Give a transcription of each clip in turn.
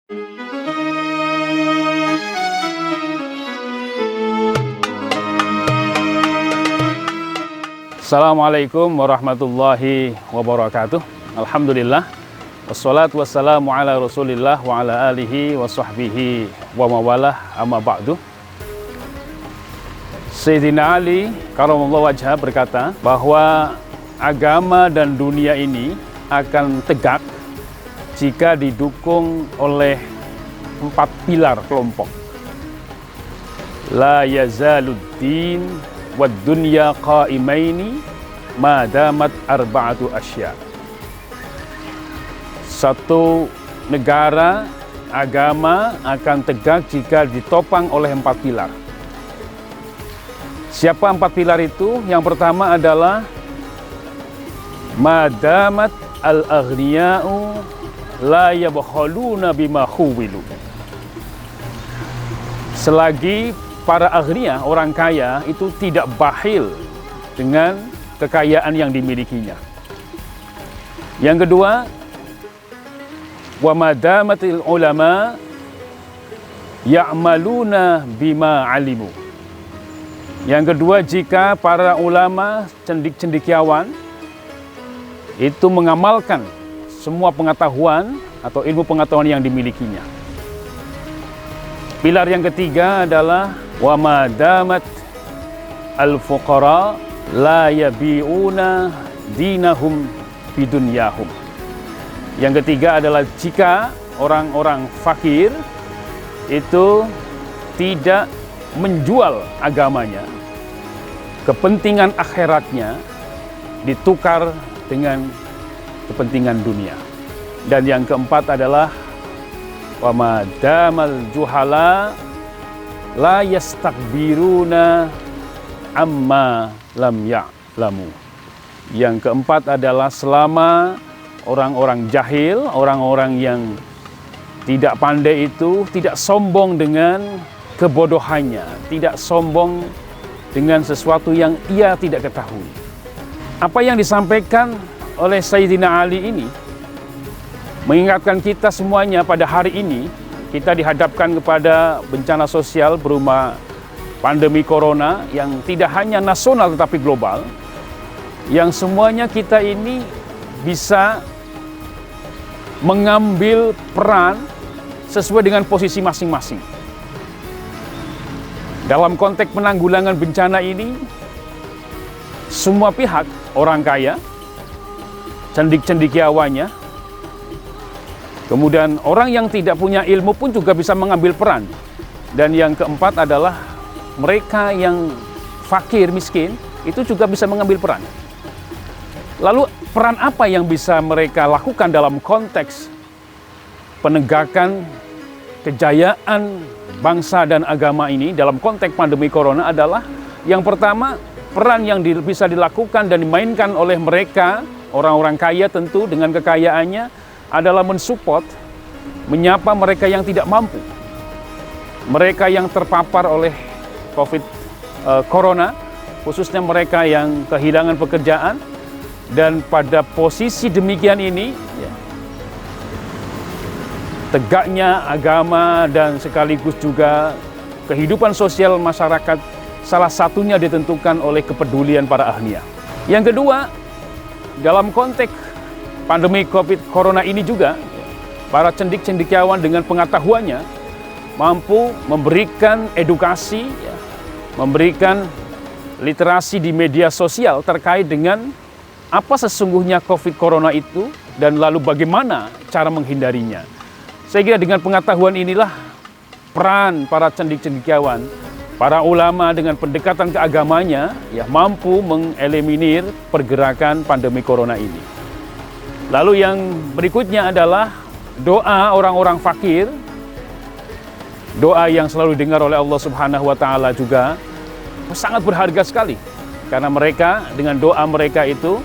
Assalamualaikum warahmatullahi wabarakatuh. Alhamdulillah. Wassalatu wassalamu ala rasulillah wa ala alihi wa sahbihi wa mawalah amma ba'du. Sayyidina Ali karamallahu wajhah berkata bahwa agama dan dunia ini akan tegak jika didukung oleh 4 pilar kelompok. La yazaluddin wad dunya qaimaini ma damat arba'atu asya. Satu negara, agama akan tegak jika ditopang oleh 4 pilar. Siapa 4 pilar itu? Yang pertama adalah madamat al-aghniya'u la yabkhaluna bima khuwilu. Selagi para aghnia, orang kaya itu tidak bakhil dengan kekayaan yang dimilikinya. Yang kedua, wa madamatil ulama ya'maluna bima alimu. Yang kedua, jika para ulama cendik-cendekiawan itu mengamalkan semua pengetahuan atau ilmu pengetahuan yang dimilikinya. Pilar yang ketiga adalah wa madamat al-fuqara la yabi'una dinahum bidunyahum. Yang ketiga adalah jika orang-orang fakir itu tidak menjual agamanya, kepentingan akhiratnya ditukar dengan kepentingan dunia. Dan yang keempat adalah wa madamal juhala la yastakbiruna amma lam ya'lamu. Yang keempat adalah selama orang-orang jahil, orang-orang yang tidak pandai itu tidak sombong dengan kebodohannya, tidak sombong dengan sesuatu yang ia tidak ketahui. Apa yang disampaikan oleh Sayyidina Ali ini mengingatkan kita semuanya pada hari ini kita dihadapkan kepada bencana sosial berupa pandemi corona yang tidak hanya nasional tetapi global, yang semuanya kita ini bisa mengambil peran sesuai dengan posisi masing-masing. Dalam konteks penanggulangan bencana ini, semua pihak, orang kaya, cendik-cendekiawannya, kemudian orang yang tidak punya ilmu pun juga bisa mengambil peran. Dan yang keempat adalah mereka yang fakir, miskin, itu juga bisa mengambil peran. Lalu peran apa yang bisa mereka lakukan dalam konteks penegakan kejayaan bangsa dan agama ini dalam konteks pandemi corona adalah yang pertama, peran yang bisa dilakukan dan dimainkan oleh mereka, orang-orang kaya tentu dengan kekayaannya, adalah mensupport, menyapa mereka yang tidak mampu, mereka yang terpapar oleh COVID corona, khususnya mereka yang kehilangan pekerjaan. Dan pada posisi demikian ini, tegaknya agama dan sekaligus juga kehidupan sosial masyarakat salah satunya ditentukan oleh kepedulian para ahliya. Yang kedua, dalam konteks pandemi COVID corona ini juga, para cendik-cendekiawan dengan pengetahuannya mampu memberikan edukasi, memberikan literasi di media sosial terkait dengan apa sesungguhnya COVID corona itu dan lalu bagaimana cara menghindarinya. Saya kira dengan pengetahuan inilah peran para cendik-cendekiawan, para ulama dengan pendekatan keagamanya mampu mengeliminir pergerakan pandemi corona ini. Lalu yang berikutnya adalah doa orang-orang fakir, doa yang selalu didengar oleh Allah Subhanahu wa Ta'ala juga sangat berharga sekali, karena mereka dengan doa mereka itu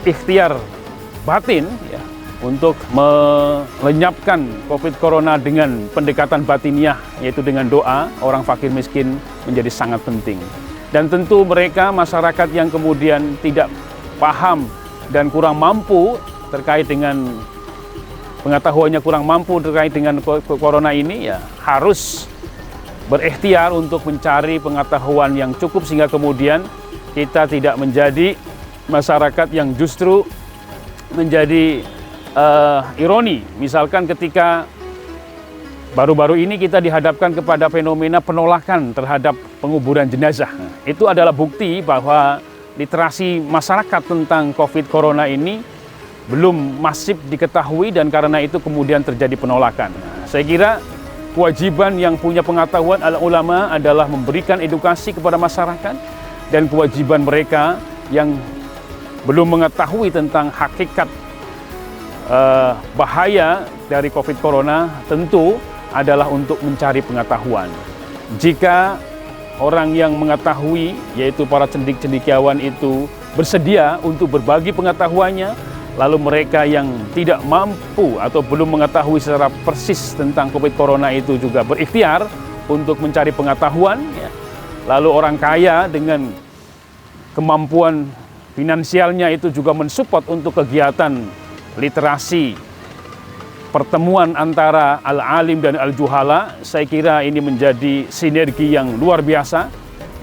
ikhtiar batin untuk melenyapkan COVID corona dengan pendekatan batiniah, yaitu dengan doa. Orang fakir miskin menjadi sangat penting. Dan tentu mereka masyarakat yang kemudian tidak paham dan kurang mampu terkait dengan pengetahuannya kurang mampu terkait dengan corona ini, ya harus berikhtiar untuk mencari pengetahuan yang cukup sehingga kemudian kita tidak menjadi masyarakat yang justru menjadi ironi. Misalkan ketika baru-baru ini kita dihadapkan kepada fenomena penolakan terhadap penguburan jenazah. Itu adalah bukti bahwa literasi masyarakat tentang COVID Corona ini belum masif diketahui dan karena itu kemudian terjadi penolakan. Saya kira kewajiban yang punya pengetahuan ulama adalah memberikan edukasi kepada masyarakat, dan kewajiban mereka yang belum mengetahui tentang hakikat bahaya dari COVID Corona tentu adalah untuk mencari pengetahuan. Jika orang yang mengetahui, yaitu para cendik-cendikiawan itu bersedia untuk berbagi pengetahuannya, lalu mereka yang tidak mampu atau belum mengetahui secara persis tentang COVID Corona itu juga berikhtiar untuk mencari pengetahuan, ya. Lalu orang kaya dengan kemampuan finansialnya itu juga mensupport untuk kegiatan literasi, pertemuan antara al-alim dan al-juhala. Saya kira ini menjadi sinergi yang luar biasa,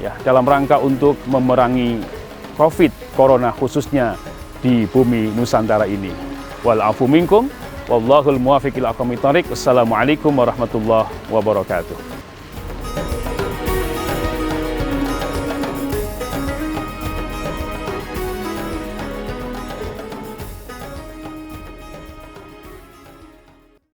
ya, dalam rangka untuk memerangi COVID Corona khususnya di bumi Nusantara ini. Wal afu minkum, wallahul muwaffiq ila aqwamit thoriq. Wassalamualaikum warahmatullahi wabarakatuh.